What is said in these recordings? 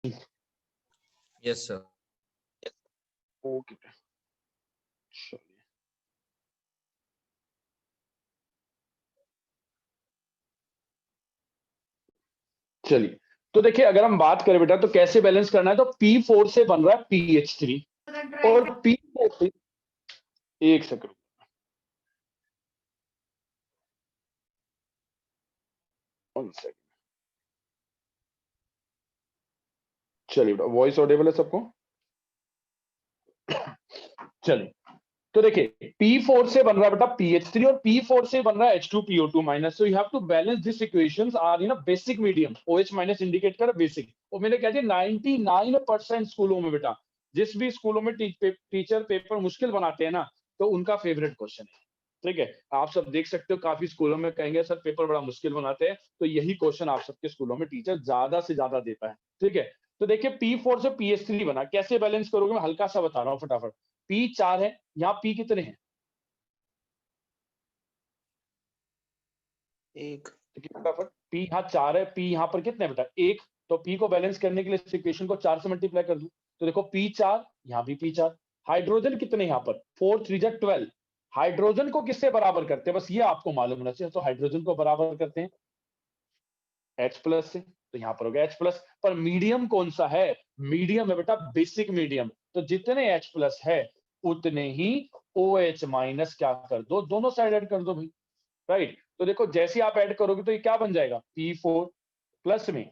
Yes sir. Okay चलिए, तो देखिए अगर हम बात करें बेटा तो कैसे बैलेंस करना है, तो P4 से बन रहा है PH3 और P4 से, एक सेकंड, चलिए बेटा वॉइस ऑडिबल है सबको? चलिए, तो देखिए P4 से बन रहा है बेटा PH3 और P4 से बन रहा है H2PO2 minus, so you have to balance this equations are in a basic medium, OH minus indicate कर बेसिक। और मैंने कहा 99% स्कूलों में बेटा, जिस भी स्कूलों में टीचर पेपर मुश्किल बनाते हैं ना, तो उनका फेवरेट क्वेश्चन है। ठीक है, आप सब देख सकते हो काफी स्कूलों में कहेंगे सर पेपर बड़ा मुश्किल बनाते हैं, तो यही क्वेश्चन आप सबके स्कूलों में टीचर ज्यादा से ज्यादा देता है। ठीक है, तो देखिए P4 से PH3 बना, कैसे बैलेंस करोगे मैं हल्का सा बता रहा हूँ फटाफट। P4 है, यहाँ P कितने हैं? एक। फटाफट, P यहाँ 4 है, P यहाँ पर कितने बेटा? 1। तो P को बैलेंस करने के लिए इस इक्वेशन को 4 से मल्टीप्लाई कर दूं, तो देखो P4, यहाँ भी P4। हाइड्रोजन कितने यहाँ पर? 4 3 जा 12। हाइड्रोजन को किससे बराबर करते हैं, बस ये आपको मालूम होना चाहिए। तो हाइड्रोजन को बराबर करते हैं H प्लस से, तो यहाँ पर हो गया H प्लस। पर मीडियम कौन सा है? मीडियम है बेटा बेसिक मीडियम, तो जितने H प्लस है उतने ही OH माइनस क्या कर दो, दोनों साइड ऐड कर दो भाई। राइट, तो देखो जैसे आप ऐड करोगे तो ये क्या बन जाएगा? P4 प्लस में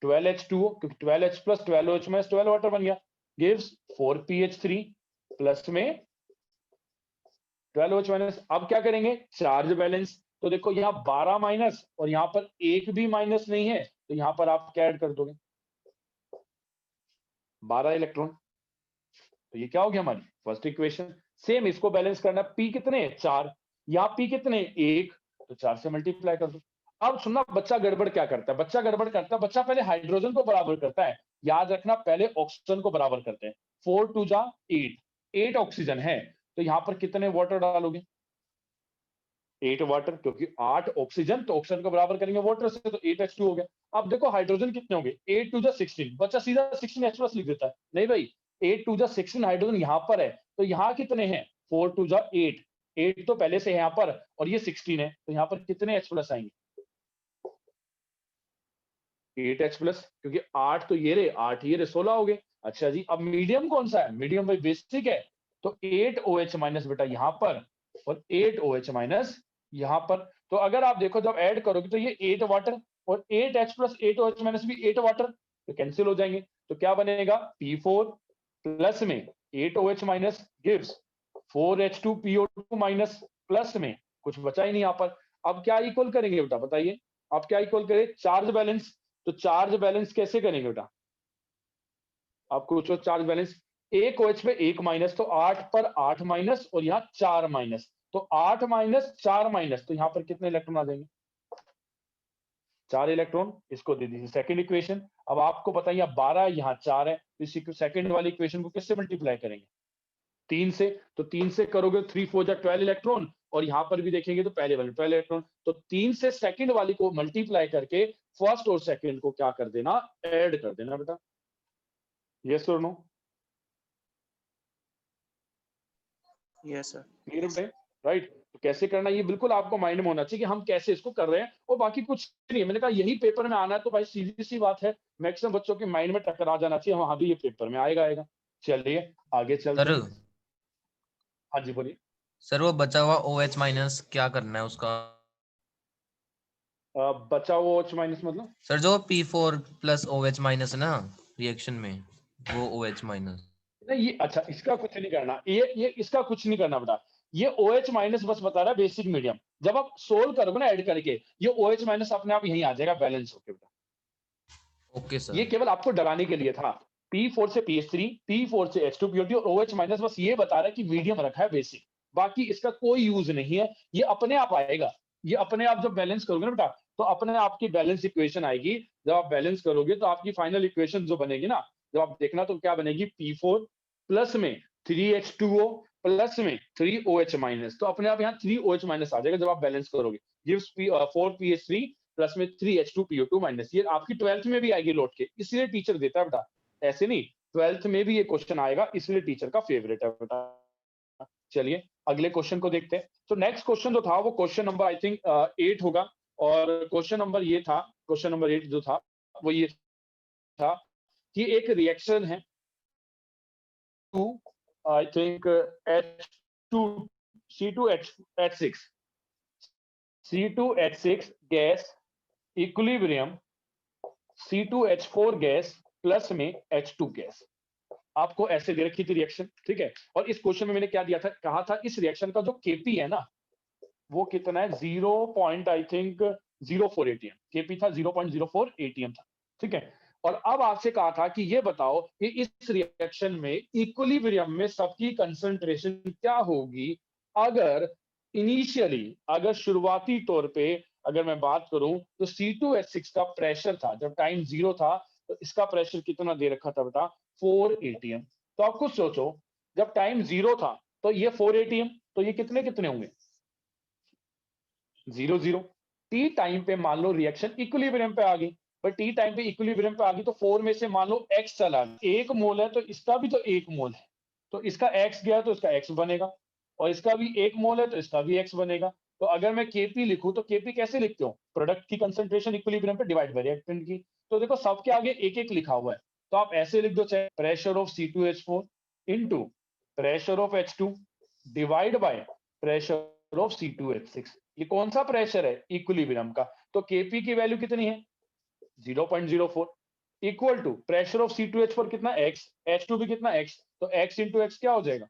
12H2O, क्योंकि 12H plus 12OH minus 12 water बन गया, गिव्स 4PH3 प्लस में 12OH माइनस। अब क्या करेंगे? Charge balance. तो देखो यहाँ 12 माइनस और यहाँ पर एक भी माइनस नहीं है, तो यहाँ पर आप क्या ऐड कर दोगे? 12 इलेक्ट्रॉन। तो ये क्या हो गया हमारी फर्स्ट इक्वेशन। सेम इसको बैलेंस करना, P कितने? 4, यहाँ P कितने? 1, तो 4 से मल्टीप्लाई कर दो। अब सुनना, बच्चा गड़बड़ क्या करता है? बच्चा पहले हाइड्रोजन को बराबर करता है। याद रखना, पहले ऑक्सीजन को बराबर करते हैं। 4 2 जा 8, 8 ऑक्सीजन है, तो यहाँ पर कितने वाटर डालोगे? 8 वाटर, क्योंकि 8 ऑक्सीजन, तो ऑक्सीजन को बराबर करेंगे वाटर से, तो 8H2 हो गया। अब देखो हाइड्रोजन कितने होंगे? 8 2 जा 16, बच्चा सीधा 16 H+ लिख देता है। नहीं भाई, 8 2 जा 16 हाइड्रोजन यहाँ पर है, तो यहाँ कितने हैं? 4 2 जा 8, 8 तो पहले से है यहाँ पर, और ये 16 है, तो यहाँ पर कितने H+ आएंगे? 8H+, क्योंकि 8 तो ये रे, 8 ये रे, 16 हो गए। अच्छा जी, अब मीडियम कौन सा है? मीडियम भाई बेसिक है, तो 8OH माइनस बेटा यहाँ पर, और 8OH माइनस यहाँ पर। तो अगर आप देखो जब ऐड करोगे तो ये 8 वाटर और 8H प्लस 8OH माइनस भी 8 वाटर, तो कैंसिल हो जाएंगे। तो क्या बनेगा? P4 प्लस में 8OH minus gives 4H2PO2 minus, plus में कुछ बचा ही नहीं यहाँ पर। अब क्या इक्वल करेंगे बेटा, बताइए आप क्या इक्वल करें? Charge balance. तो चार्ज बैलेंस कैसे करेंगे बेटा? आपको पूछो चार्ज बैलेंस, एक OH पे 1 माइनस, तो 8 पर 8 माइनस और यहाँ 4 माइनस, तो 8 माइनस 4 माइनस, तो यहाँ पर कितने इलेक्ट्रॉन आ जाएंगे? 4 इलेक्ट्रॉन। इसको दे दीजिए सेकंड इक्वेशन। अब आपको पता है यहाँ 12 यहाँ 4 है, तो इसी को सेकंड वाली इक्वेशन को किससे मल्टीप्लाई करेंगे? 3 से। तो 3 से करोगे 3 4 जा 12 इलेक्ट्रॉन, और यहाँ पर भी देखेंगे तो पहले वाले 12 इलेक्ट्रॉन। तो 3 से सेकंड वाली को मल्टीप्लाई करके फर्स्ट और सेकंड को क्या कर देना? ऐड कर देना बेटा। यस और नो? Yes sir. क्लियर है? राइट, तो कैसे करना ये बिल्कुल आपको माइंड में होना चाहिए कि हम कैसे इसको कर रहे हैं, और बाकी कुछ नहीं। मैंने कहा यही पेपर में आना है, तो भाई सीधी सी बात है, मैक्सिमम बच्चों के माइंड में टकरा जाना चाहिए, वहां भी ये पेपर में आएगा। चलिए आगे चलते सर हैं। हाँ जी बोलिए। सर वो बचा हुआ OH माइनस क्या करना है उसका? बचा हुआ OH माइनस मतलब? सर जो P4 प्लस OH माइनस है ना रिएक्शन में, वो OH माइनस। नहीं ये अच्छा, इसका कुछ नहीं करना, ये इसका कुछ नहीं करना बेटा। ये OH माइनस बस बता रहा है बेसिक मीडियम। जब आप सोल्व करोगे ना ऐड करके, ये OH माइनस अपने आप यहीं आ जाएगा बैलेंस होके बेटा। Okay sir. ये केवल आपको डराने के लिए था। P4 से PH3, P4 से H2PO2 और OH माइनस बस ये बता रहा है कि मीडियम रखा है बेसिक, बाकी इसका कोई यूज नहीं है। ये अपने आप आएगा, ये अपने आप जब बैलेंस करोगे ना बेटा, तो अपने आप की बैलेंस इक्वेशन आएगी। जब आप बैलेंस करोगे तो आपकी फाइनल इक्वेशन जो बनेगी ना, जब आप देखना तो क्या बनेगी? P4 प्लस में 3H2O प्लस में 3OH माइनस, तो अपने आप यहाँ 3OH माइनस आ जाएगा जब आप बैलेंस करोगे। गिव्स 4PH3 प्लस में 3H2PO2 माइनस, ये आपकी 12th में भी आएगी लौट के, इसलिए टीचर देता है बेटा, ऐसे नहीं, 12th में भी ये क्वेश्चन आएगा, इसलिए टीचर का फेवरेट है बेटा। चलिए अगले क्वेश्चन को देखते हैं। तो नेक्स्ट क्वेश्चन जो था वो क्वेश्चन नंबर आई थिंक 8 होगा, और क्वेश्चन नंबर ये था, क्वेश्चन नंबर 8 जो था वो ये था कि एक रिएक्शन है to I think H2 C2H6 C2H6 gas equilibrium C2H4 gas plus में H2 गैस। आपको ऐसे दे रखी थी रिएक्शन, ठीक है, और इस क्वेश्चन में मैंने क्या दिया था, कहा था इस रिएक्शन का जो Kp है ना वो कितना है, 0. आई थिंक 04 ATM, Kp था 0.04 ATM था, ठीक है। और अब आपसे कहा था कि ये बताओ कि इस रिएक्शन में इक्विलिब्रियम में सबकी कंसंट्रेशन क्या होगी अगर इनिशियली, अगर शुरुआती तौर पे अगर मैं बात करूं तो C2H6 का प्रेशर था जब टाइम 0 था, तो इसका प्रेशर कितना दे रखा था बेटा, 4 ATM। तो आप खुद सोचो, जब टाइम 0 था तो ये 4 ATM, तो ये कितने कितने होंगे, 0 0। टी टाइम पे मान लो रिएक्शन इक्विलिब्रियम पे आ गई, पर टी टाइम पे इक्विलिब्रियम पे आ गई तो 4 में से मान लो x चला, 1 मोल है तो इसका भी तो 1 मोल है, तो इसका x गया तो इसका x बनेगा, और इसका भी 1 मोल है तो इसका भी x बनेगा। तो अगर मैं Kp लिखूं तो Kp कैसे लिखते हो, प्रोडक्ट की कंसंट्रेशन इक्विलिब्रियम पे डिवाइड बाय रिएक्टेंट की। तो देखो सबके आगे एक एक लिखा हुआ है, तो आप ऐसे लिख दो, चाहे pressure of C2H4 into pressure of H2 divide by pressure of C2H6। ये कौन सा प्रेशर है, इक्विलिब्रियम का, तो Kp की वैल्यू कितनी है 0.04 equal to pressure of C2H4 कितना x, H2 भी कितना x, तो x इंटू x क्या हो जाएगा,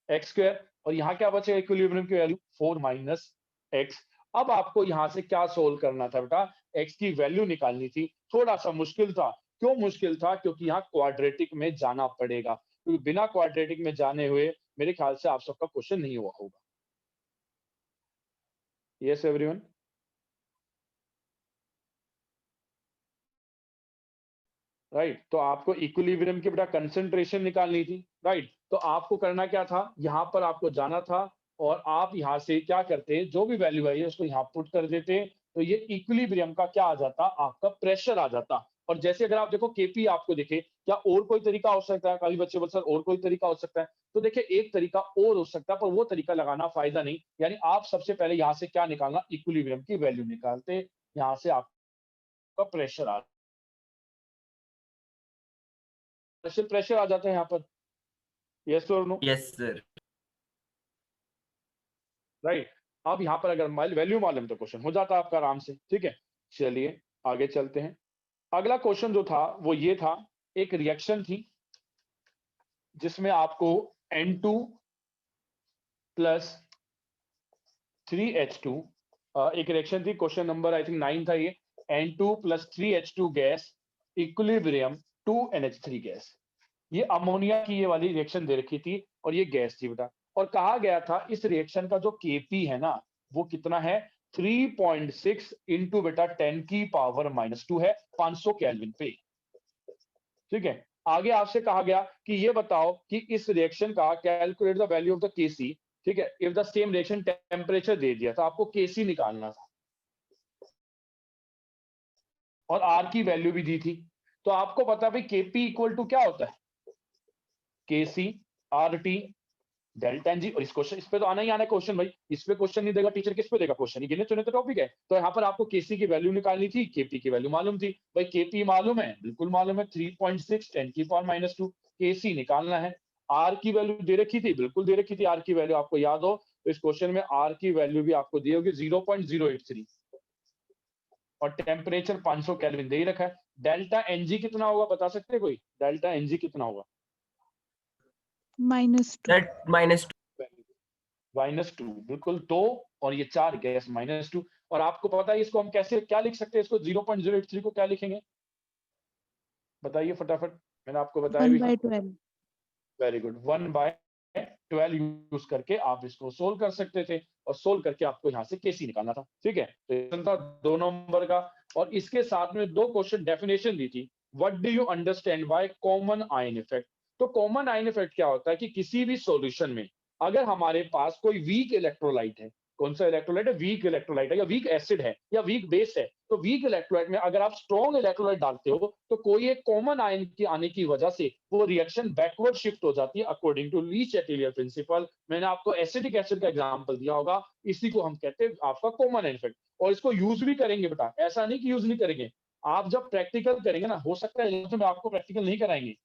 x स्क्वायर, और यहाँ क्या बचेगा इक्विलिब्रियम की वैल्यू 4 माइनस x। अब आपको यहाँ से क्या सोल्व करना था बेटा, x की वैल्यू निकालनी थी, थोड़ा सा मुश्किल था। क्यों मुश्किल था, क्योंकि यहाँ क्वाड्रेटिक में जाना पड़ेगा, क्योंकि बिना क्वाड्रेटिक में जाने हुए मेरे ख्याल से आप सबका क्वेश्चन नहीं हुआ होगा। Yes everyone, right. तो आपको इक्विलिब्रियम की बेटा कंसंट्रेशन निकालनी थी, राइट। तो आपको करना क्या था, यहाँ पर आपको जाना था और आप यहाँ से क्या करते, जो भी वैल्यू आई है उसको यहाँ पुट कर देते, तो ये इक्विलिब्रियम का क्या आ जाता, आपका प्रेशर आ जाता। और जैसे अगर आप देखो Kp आपको दिखे, क्या और कोई तरीका हो सकता है, कई बच्चे बोल सर और कोई तरीका हो सकता है, तो देखिए एक तरीका और हो सकता है, पर वो तरीका लगाना फायदा नहीं। यानी आप सबसे पहले यहाँ से क्या निकालना, इक्विलिब्रियम की वैल्यू निकालते, यहाँ से आपका प्रेशर आ, प्रेशर आ जाता है यहाँ पर, यस और नो, यस सर। राइट। अब यहाँ पर अगर वैल्यू मालूम तो क्वेश्चन हो जाता आपका आराम से, ठीक है। चलिए आगे चलते हैं। अगला क्वेश्चन जो था वो ये था, एक रिएक्शन थी जिसमें आपको N2 प्लस 3H2, एक रिएक्शन थी, क्वेश्चन नंबर आई थिंक 9 था ये, N2 plus 3H2 gas equilibrium 2NH3 gas. ये अमोनिया की ये वाली रिएक्शन दे रखी थी और ये गैस थी बेटा, और कहा गया था इस रिएक्शन का जो Kp है ना वो कितना है, 3.6 इंटू बेटा 10 की पावर -2 है, 500 केल्विन पे, ठीक है। आगे आपसे कहा गया कि ये बताओ कि इस रिएक्शन का calculate the value of the Kc, ठीक है, if the same reaction temperature दे दिया था, आपको Kc निकालना था और R की वैल्यू भी दी थी। तो आपको पता भाई Kp इक्वल टू क्या होता है, Kc RT डेल्टा एनजी, और इस क्वेश्चन, इस पे तो आना ही आना है क्वेश्चन भाई, इस पे क्वेश्चन नहीं देगा टीचर, किस पे देगा क्वेश्चन, ये गिने चुने तो टॉपिक है। तो यहाँ पर आपको Kc की वैल्यू निकालनी थी, Kp की वैल्यू मालूम थी भाई, Kp मालूम है, बिल्कुल मालूम है, 3.6 10 की पावर -2, Kc निकालना है। R की वैल्यू दे रखी थी, बिल्कुल दे रखी थी, R की वैल्यू आपको याद हो तो इस क्वेश्चन में R की वैल्यू भी आपको दी होगी 0.083, और टेम्परेचर 500 केल्विन दे ही रखा है। डेल्टा एनजी कितना होगा बता सकते हैं कोई, डेल्टा एनजी कितना होगा, -2 -2, बिल्कुल 2, और ये 4 गैस -2। और आपको पता है इसको हम कैसे क्या लिख सकते हैं, इसको 0.083 को क्या लिखेंगे, बताइए फटाफट, मैंने आपको बताया भी था, 1/12। वेरी गुड, 1/12 यूज करके आप इसको सोल्व कर सकते थे, और सोल्व करके आपको यहाँ से Kc निकालना था, ठीक है। तो ये था 2 नंबर का, और इसके साथ में 2 क्वेश्चन डेफिनेशन दी थी, what do you understand by common ion effect. तो कॉमन आयन इफेक्ट क्या होता है कि किसी भी सॉल्यूशन में अगर हमारे पास कोई वीक इलेक्ट्रोलाइट है, कौन सा इलेक्ट्रोलाइट है, वीक इलेक्ट्रोलाइट है या वीक एसिड है या वीक बेस है। तो वीक इलेक्ट्रोलाइट में अगर आप स्ट्रॉन्ग इलेक्ट्रोलाइट डालते हो तो कोई एक कॉमन आयन के आने की वजह से वो रिएक्शन बैकवर्ड शिफ्ट हो जाती है अकॉर्डिंग टू ली चैटेलियर प्रिंसिपल। मैंने आपको एसिडिक एसिड का एग्जांपल दिया होगा, इसी को हम कहते हैं आपका कॉमन आयन इफेक्ट। और इसको यूज भी करेंगे बेटा, ऐसा नहीं कि यूज नहीं करेंगे। आप जब प्रैक्टिकल करेंगे ना, हो सकता है 11th में आपको प्रैक्टिकल नहीं कराएंगे,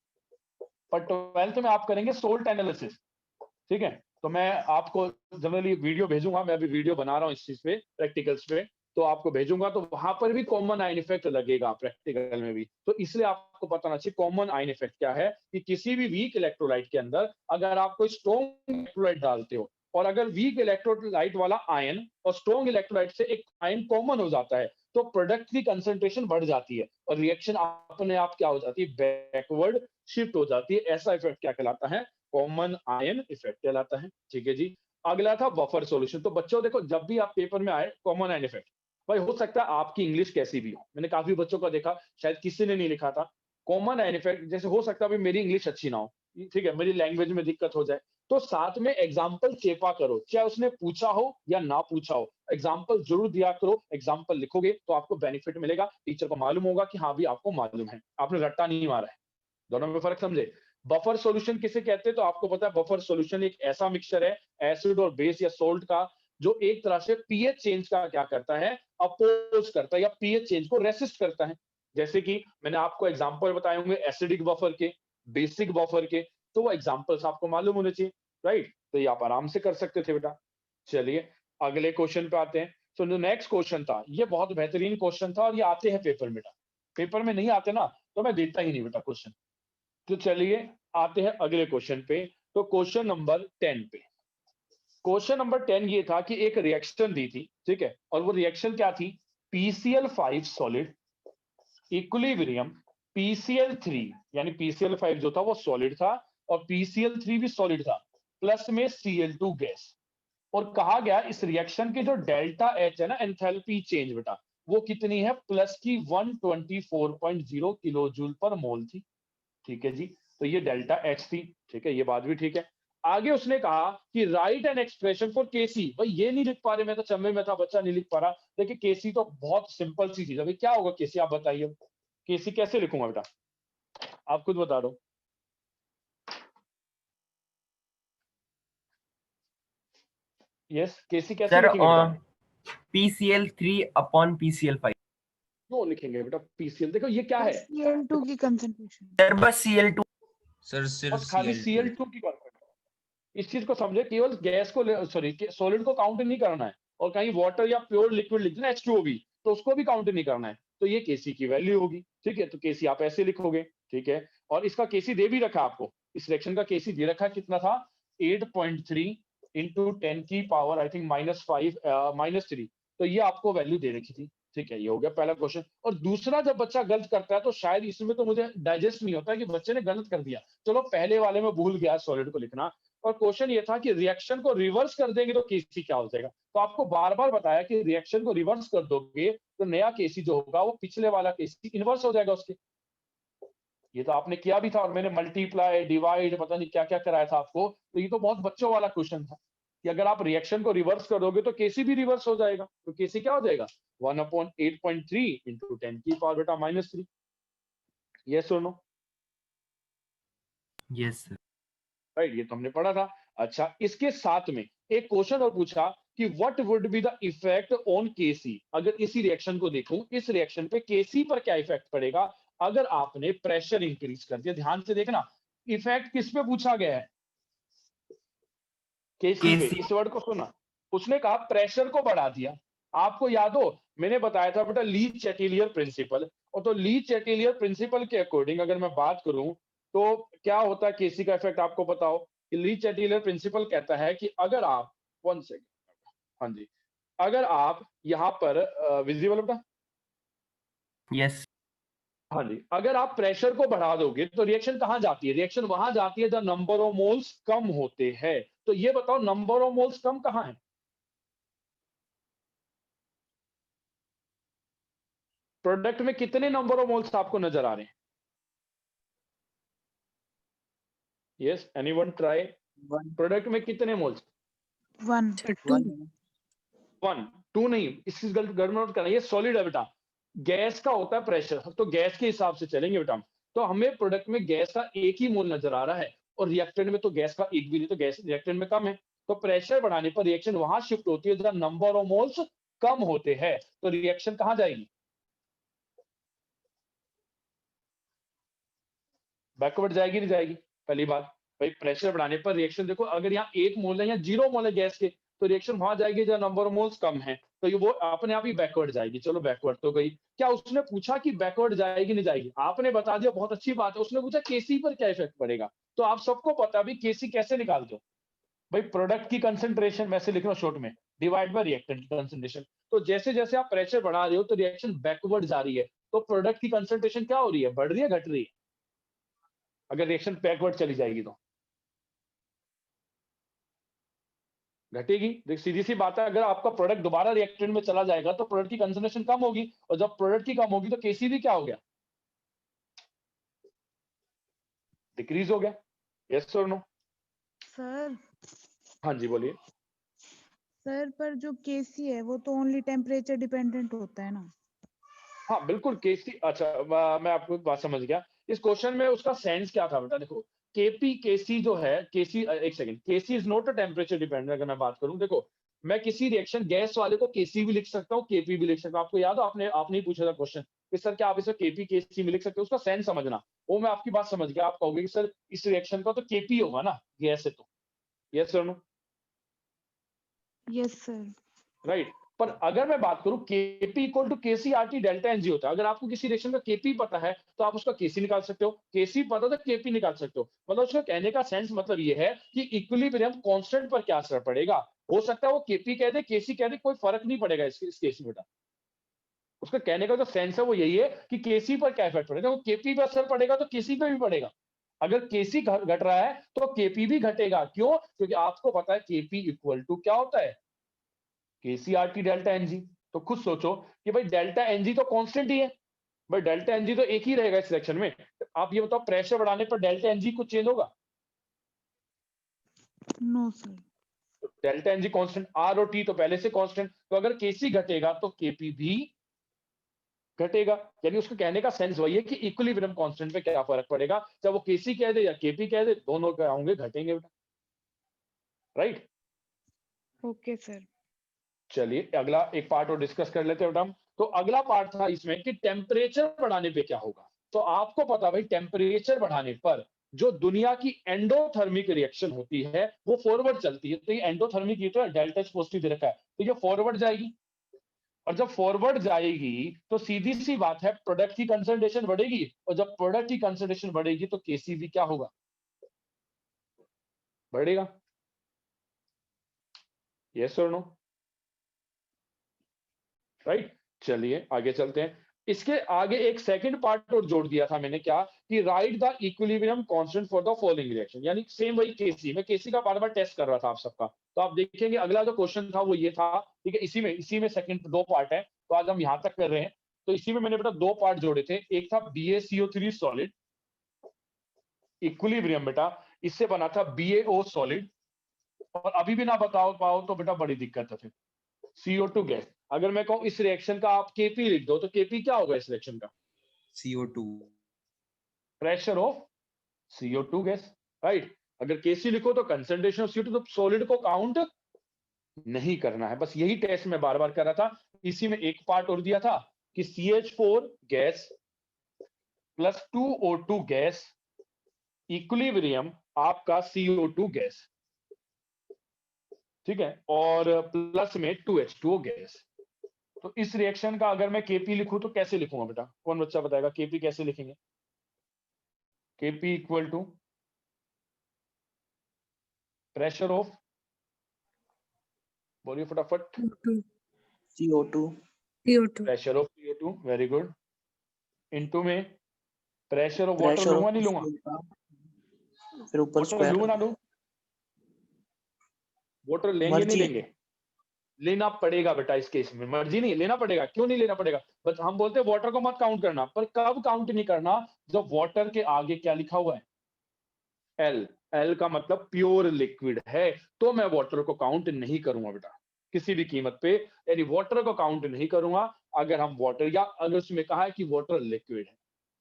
पर 12th में आप करेंगे सोल्ट एनालिसिस, ठीक है। तो मैं आपको जनरली वीडियो भेजूंगा, मैं अभी वीडियो बना रहा हूँ इस चीज पे, प्रैक्टिकल्स पे, तो आपको भेजूंगा। तो वहां पर भी कॉमन आयन इफेक्ट लगेगा प्रैक्टिकल में भी। तो इसलिए आपको पता होना चाहिए कॉमन आयन इफेक्ट क्या है, कि किसी भी वीक इलेक्ट्रोलाइट के अंदर अगर आप कोई स्ट्रॉन्ग इलेक्ट्रोलाइट डालते हो और अगर वीक इलेक्ट्रोलाइट वाला आयन और स्ट्रॉन्ग इलेक्ट्रोलाइट से एक आयन कॉमन हो जाता है तो प्रोडक्ट की कंसंट्रेशन बढ़ जाती है और रिएक्शन अपने आप क्या हो जाती है, बैकवर्ड शिफ्ट हो जाती है। ऐसा इफेक्ट क्या कहलाता है, कॉमन आयन इफेक्ट कहलाता है। ठीक है जी। अगला था बफर सॉल्यूशन। तो बच्चों देखो, जब भी आप पेपर में आए कॉमन आयन इफेक्ट, भाई हो सकता है आपकी इंग्लिश कैसी भी हो, मैंने काफी बच्चों को देखा शायद किसी ने नहीं लिखा था कॉमन आयन इफेक्ट। जैसे हो सकता है अभी मेरी इंग्लिश अच्छी ना हो, ठीक है, मेरी लैंग्वेज में दिक्कत हो जाए, तो साथ में एग्जाम्पल चेपा करो, चाहे उसने पूछा हो या ना पूछा हो, एग्जाम्पल जरूर दिया करो। एग्जाम्पल लिखोगे तो आपको बेनिफिट मिलेगा, टीचर को मालूम होगा कि हाँ भी आपको मालूम है, आपने रट्टा नहीं मारा है। दोनों में फर्क समझे। बफर सॉल्यूशन किसे कहते हैं, तो आपको पता है बफर सॉल्यूशन एक ऐसा मिक्सचर है एसिड और बेस या सोल्ट का, जो एक तरह से पीएच चेंज का क्या करता है, अपोज करता है या पीएच चेंज को रेसिस्ट करता है। जैसे कि मैंने आपको एग्जांपल बताए होंगे एसिडिक बफर के, बेसिक बफर के, तो वो एग्जांपल्स आपको मालूम होने चाहिए, राइट। तो ये आप आराम से कर सकते थे बेटा। चलिए अगले क्वेश्चन पे आते हैं। तो जो नेक्स्ट क्वेश्चन था ये बहुत बेहतरीन क्वेश्चन था और ये आते हैं पेपर में बेटा, पेपर में नहीं आते ना तो मैं देता ही नहीं बेटा क्वेश्चन। तो चलिए आते हैं अगले क्वेश्चन पे। तो क्वेश्चन नंबर 10 पे, क्वेश्चन नंबर 10 ये था कि एक रिएक्शन दी थी, ठीक है, और वो रिएक्शन क्या थी, PCl5 सॉलिड इक्विलिब्रियम PCl3, यानी PCl5 जो था वो सॉलिड था और PCl3 भी सॉलिड था, प्लस में Cl2 गैस। और कहा गया इस रिएक्शन की जो डेल्टा एच है ना, एंथैल्पी चेंज बेटा, वो कितनी है, प्लस की 124.0 किलो जूल पर मोल थी। ठीक है जी। तो ये डेल्टा एच थी, ठीक है, ये बात भी ठीक है। आगे उसने कहा कि राइट एन एक्सप्रेशन फॉर केसी। भाई ये नहीं लिख पा रहे, मैं तो चम्मे में था, बच्चा नहीं लिख पा रहा। देखिए केसी तो बहुत सिंपल सी चीज है, भाई क्या होगा केसी, आप बताइए। केसी कैसे लिखूंगा बेटा, आप खुद बता दो। यस, केसी कैसे सर लिखेंगे बेटा, PCl3/PCl5। क्यों लिखेंगे बेटा पीसीएल, देखो ये क्या है, Cl2 की कंसंट्रेशन। सर बस Cl2। सर सिर्फ बस खाली Cl2। Cl2 की बात। इस चीज को समझे, केवल गैस को, सॉरी सॉलिड को काउंट नहीं करना है, और कहीं वाटर या प्योर लिक्विड लिख देना H2O भी, तो उसको भी काउंट नहीं करना है। तो ये केसी की वैल्यू होगी, ठीक है। तो केसी आप ऐसे लिखोगे, ठीक है। और इसका केसी दे भी रखा आपको, इस रिएक्शन का केसी दे रखा कितना था, 8.3 इंटू 10 की पावर आई थिंक -3। तो ये आपको वैल्यू दे रखी थी, ठीक है। ये हो गया पहला क्वेश्चन। और दूसरा, जब बच्चा गलत करता है तो शायद इसमें तो मुझे डाइजेस्ट नहीं होता कि बच्चे ने गलत कर दिया, चलो पहले वाले में भूल गया सॉलिड को लिखना। और क्वेश्चन ये था कि रिएक्शन को रिवर्स कर देंगे तो केसी क्या हो जाएगा। तो आपको बार बार बताया कि रिएक्शन को रिवर्स कर दोगे तो नया केसी जो होगा वो पिछले वाला केसी इनवर्स हो जाएगा उसके। ये तो आपने किया भी था, और मैंने मल्टीप्लाई डिवाइड पता नहीं क्या क्या कराया था आपको। तो ये तो बहुत बच्चों वाला क्वेश्चन था कि अगर आप रिएक्शन को रिवर्स कर दोगे तो केसी भी रिवर्स हो जाएगा। तो केसी क्या हो जाएगा, 1/8.3 इंटू 10 की पावर बेटा -3। ये सुनो, यस सर। राइट, ये तो हमने पढ़ा था। अच्छा, इसके साथ में एक क्वेश्चन और पूछा कि what would be the effect on KC. अगर इसी रिएक्शन को देखूं, इस रिएक्शन पे केसी पर क्या इफेक्ट पड़ेगा अगर आपने प्रेशर इंक्रीज कर दिया। ध्यान से देखना, इफेक्ट किस पे पूछा गया है, केसी पे। केसी। इस वर्ड को सुना, उसने कहा प्रेशर को बढ़ा दिया। आपको याद हो मैंने बताया था बेटा ली चैटेलियर प्रिंसिपल, और तो ली चैटेलियर प्रिंसिपल के अकॉर्डिंग अगर मैं बात करूं तो क्या होता है केसी का इफेक्ट, आपको पता हो कि ली चैटेलियर प्रिंसिपल कहता है कि अगर आप, 1 सेकेंड, हाँ जी, अगर आप यहाँ पर विजिबल बेटा, यस। हाँ जी, अगर आप प्रेशर को बढ़ा दोगे तो रिएक्शन कहां जाती है, रिएक्शन वहां जाती है जब नंबर ऑफ मोल्स कम होते हैं। तो ये बताओ नंबर ऑफ मोल्स कम कहां है, प्रोडक्ट में कितने नंबर ऑफ मोल्स आपको नजर आ रहे हैं। Yes, anyone try, one product में कितने मोल्स, 1 वन 1 2 नहीं, इस गड़बड़ नोट करना, ये सॉलिड है बेटा, गैस का होता है प्रेशर, तो गैस के हिसाब से चलेंगे बेटा हम। तो हमें प्रोडक्ट में गैस का एक ही मोल नजर आ रहा है और रिएक्टेंट में तो गैस का एक भी नहीं, तो गैस रिएक्टेंट में कम है, तो प्रेशर बढ़ाने पर रिएक्शन वहां शिफ्ट होती है जहां नंबर ऑफ मोल्स कम होते हैं, तो रिएक्शन कहां जाएगी, बैकवर्ड जाएगी नहीं जाएगी। पहली बात भाई, प्रेशर बढ़ाने पर रिएक्शन देखो, अगर यहाँ 1 मोल है या 0 मोल है गैस के, तो रिएक्शन वहां जाएगी जहां नंबर ऑफ मोल्स कम है, तो ये वो अपने आप ही बैकवर्ड जाएगी। चलो बैकवर्ड तो गई। क्या उसने पूछा कि बैकवर्ड जाएगी नहीं जाएगी, आपने बता दिया, बहुत अच्छी बात है। उसने पूछा केसी पर क्या इफेक्ट पड़ेगा, तो आप सबको पता भी केसी कैसे निकालते हो भाई, प्रोडक्ट की कंसंट्रेशन मैं से लिख रहा हूं शॉर्ट में, डिवाइड बाय रिएक्टेंट की कंसंट्रेशन। तो जैसे जैसे आप प्रेशर बढ़ा रहे हो तो रिएक्शन बैकवर्ड जा रही है, तो प्रोडक्ट की कंसंट्रेशन क्या हो रही है, बढ़ रही है घट रही है, अगर रिएक्शन बैकवर्ड चली जाएगी तो घटेगी। देख सीधी सी बात है, अगर आपका प्रोडक्ट दोबारा रिएक्टेंट में चला जाएगा तो प्रोडक्ट की कंसंट्रेशन कम होगी, और जब प्रोडक्ट की कम होगी तो केसी भी क्या हो गया, डिक्रीज हो गया। यस और नो? सर हाँ जी बोलिए। सर पर जो केसी है वो तो ओनली टेम्परेचर डिपेंडेंट होता है ना। हाँ बिल्कुल केसी, अच्छा मैं आपको एक बात समझ गया। इस क्वेश्चन में उसका सेंस क्या था बेटा, देखो केपी केसी जो है, केसी एक second, KC is not a temperature dependent. अगर मैं बात करूं, देखो मैं किसी रिएक्शन गैस वाले को केसी भी लिख सकता हूँ, केपी भी लिख सकता हूँ। आपको याद हो, आपने ही पूछा था क्वेश्चन कि सर क्या आप इसे केपी केसी में लिख सकते हो, उसका सेंस समझना। वो मैं आपकी बात समझ गया, आप कहोगे कि सर इस रिएक्शन का तो केपी होगा ना गैस है तो। Yes sir no? Yes sir. Right. पर अगर मैं बात करूं KP equal to KC RT delta NG होता है। अगर आपको किसी रिएक्शन का केपी पता है तो आप उसका केसी निकाल सकते हो, केसी पता तो केपी निकाल सकते हो। मतलब उसका कहने का सेंस मतलब ये है कि इक्विलिब्रियम कांस्टेंट पर क्या असर पड़ेगा। हो सकता है वो केपी कह दे, केसी कह दे, कोई फर्क नहीं पड़ेगा इस केस में बेटा। उसका कहने का जो सेंस है वो यही है कि केसी पर क्या इफेक्ट पड़ेगा, वो केपी पर असर पड़ेगा तो केसी पे भी पड़ेगा। अगर केसी घट रहा है तो केपी भी घटेगा। क्यों? क्योंकि आपको पता है केपी इक्वल टू क्या होता है, केसीआरटी डेल्टा एनजी। तो खुद सोचो कि भाई डेल्टा एनजी तो कांस्टेंट ही है, भाई डेल्टा एनजी तो एक ही रहेगा इस सेक्शन में। आप ये बताओ प्रेशर बढ़ाने पर डेल्टा एनजी कुछ चेंज होगा? No sir. Delta NG constant, R और टी तो पहले से कांस्टेंट, तो अगर केसी घटेगा तो केपी भी घटेगा। यानी उसका कहने का सेंस वही है कि इक्विलिब्रियम कांस्टेंट पे क्या फर्क पड़ेगा, चाहे वो केसी कह दे या केपी कह दे, दोनों क्या होंगे, घटेंगे बेटा। राइट। Okay sir. चलिए अगला एक पार्ट और डिस्कस कर लेते हैं बेटा हम। तो अगला पार्ट था इसमें कि टेम्परेचर बढ़ाने पे क्या होगा। तो आपको पता भाई टेम्परेचर बढ़ाने पर जो दुनिया की एंडोथर्मिक रिएक्शन होती है वो फॉरवर्ड चलती है। तो ये एंडोथर्मिक, ये तो डेल्टा एच पॉजिटिव दे रखा है, तो ये फॉरवर्ड जाएगी। और जब फॉरवर्ड जाएगी तो सीधी सी बात है प्रोडक्ट की कंसंट्रेशन बढ़ेगी, और जब प्रोडक्ट की कंसंट्रेशन बढ़ेगी तो केसी भी क्या होगा, बढ़ेगा। यस और नो? राइट। चलिए आगे चलते हैं। इसके आगे एक सेकंड पार्ट और जोड़ दिया था मैंने, क्या कि right the equilibrium constant for the following reaction. यानी सेम वही केसी, मैं केसी का बार बार टेस्ट कर रहा था आप सबका। तो आप देखेंगे अगला जो क्वेश्चन था वो ये था, ठीक है। इसी में सेकंड 2 पार्ट है, तो आज हम यहां तक कर रहे हैं। तो इसी में मैंने बेटा 2 पार्ट जोड़े थे। एक था BaCO3 सॉलिड इक्विलिब्रियम बेटा, इससे बना था BaO सॉलिड। और अभी भी ना बताओ पाओ तो बेटा बड़ी दिक्कत है फिर। CO2 गैस, अगर मैं कहूं इस रिएक्शन का आप केपी लिख दो तो केपी क्या होगा इस रिएक्शन का, CO2। Pressure of CO2 gas. Right. अगर केसी लिखो तो कंसंट्रेशन ऑफ CO2, तो सॉलिड को काउंट नहीं करना है। बस यही टेस्ट मैं बार बार कर रहा था। इसी में एक पार्ट और दिया था कि CH4 gas plus 2O2 gas equilibrium आपका CO2 गैस, ठीक है, और प्लस में 2H2O गैस। तो इस रिएक्शन का अगर मैं केपी लिखूं तो कैसे लिखूंगा बेटा, कौन बच्चा बताएगा केपी कैसे लिखेंगे? KP equal to pressure of, बोलिए फटाफट, CO2 pressure of CO2, very good, into में प्रेशर ऑफ वाटर प्रेशर लूंगा ऑफ नहीं लूंगा, फिर ऊपर वाटर स्क्वायर लूं ना लूं, वाटर लेंगे नहीं मर्जी लेंगे, लेना पड़ेगा बेटा इस केस में। मर्जी नहीं, लेना पड़ेगा। क्यों नहीं लेना पड़ेगा? बस हम बोलते हैं वाटर को मत काउंट करना, पर कब काउंट नहीं करना, जब वाटर के आगे क्या लिखा हुआ है, एल। एल का मतलब प्योर लिक्विड है, तो मैं वाटर को काउंट नहीं करूंगा बेटा। किसी भी कीमत पे, यानी वाटर को काउंट नहीं करूंगा अगर हम वाटर, या अगर उसमें कहा है कि वाटर लिक्विड है,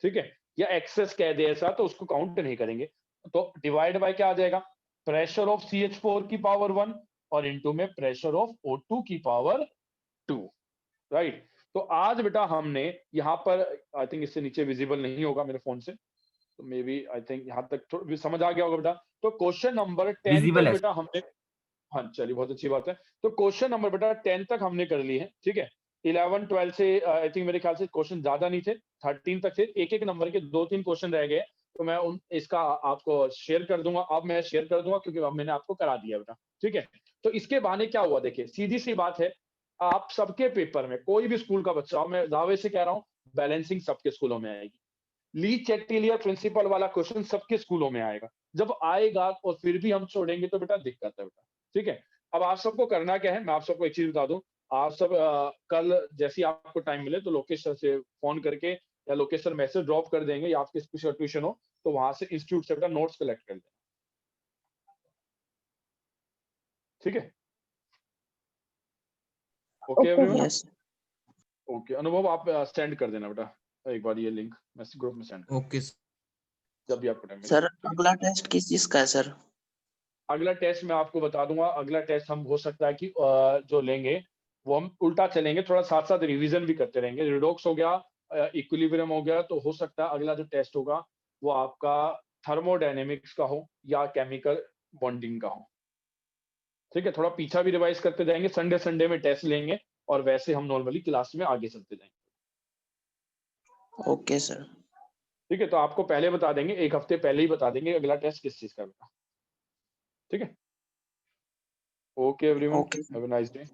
ठीक है, या एक्सेस कह दे ऐसा, तो उसको काउंट नहीं करेंगे। तो डिवाइड बाय क्या आ जाएगा, प्रेशर ऑफ CH4 की पावर 1 और इनटू में प्रेशर ऑफ O2 की पावर 2, राइट। तो आज बेटा हमने यहाँ पर, आई थिंक इससे नीचे विजिबल नहीं होगा मेरे फोन से, तो मे बी आई थिंक यहाँ तक थोड़ा समझ आ गया होगा बेटा। तो क्वेश्चन नंबर 10 Visible तक है। बेटा हमने, हाँ चलिए बहुत अच्छी बात है। तो क्वेश्चन नंबर बेटा 10 तक हमने कर ली है, ठीक है। 11 12 से आई थिंक मेरे ख्याल से क्वेश्चन ज्यादा नहीं थे, 13 तक थे, एक एक नंबर के 2-3 क्वेश्चन रह गए, तो मैं इसका आपको शेयर कर दूंगा, अब मैं शेयर कर दूंगा क्योंकि अब मैंने आपको करा दिया बेटा, ठीक है। तो इसके बहाने क्या हुआ, देखिए सीधी सी बात है, आप सबके पेपर में कोई भी स्कूल का बच्चा, मैं दावे से कह रहा हूँ, बैलेंसिंग सबके स्कूलों में आएगी। ली चैटिलियर प्रिंसिपल वाला क्वेश्चन सबके स्कूलों में आएगा, जब आएगा और फिर भी हम छोड़ेंगे तो बेटा दिक्कत है बेटा, ठीक है। अब आप सबको करना क्या है, मैं आप सबको एक चीज बता दूं, आप सब कल जैसे आपको टाइम मिले तो लोकेशन से फोन करके या लोकेशन मैसेज ड्रॉप कर देंगे, या आपके स्पेशल ट्यूशन हो तो वहां से इंस्टीट्यूट से बेटा नोट्स कलेक्ट कर लेना, ठीक है। ओके एवरीवन, यस ओके अनुभव आप सेंड कर देना बेटा एक बार ये लिंक मैसेज ग्रुप में सेंड, ओके जब भी आपको टाइम सर। मिले। अगला टेस्ट किस चीज का है सर? अगला टेस्ट मैं आपको बता दूंगा, अगला टेस्ट हम हो सकता है कि जो लेंगे वो हम उल्टा चलेंगे, थोड़ा साथ साथ रिवीजन भी करते रहेंगे। रिडॉक्स हो गया, इक्विलिब्रियम हो गया, तो हो सकता है अगला जो टेस्ट होगा वो आपका थर्मोडायनेमिक्स का हो या केमिकल बॉन्डिंग का हो, ठीक है। थोड़ा पीछा भी रिवाइज करते जाएंगे, संडे संडे में टेस्ट लेंगे और वैसे हम नॉर्मली क्लास में आगे चलते जाएंगे। Okay sir. ठीक है, तो आपको पहले बता देंगे, एक हफ्ते पहले ही बता देंगे अगला टेस्ट किस चीज का होगा, ठीक है। Okay everyone, okay have a nice day.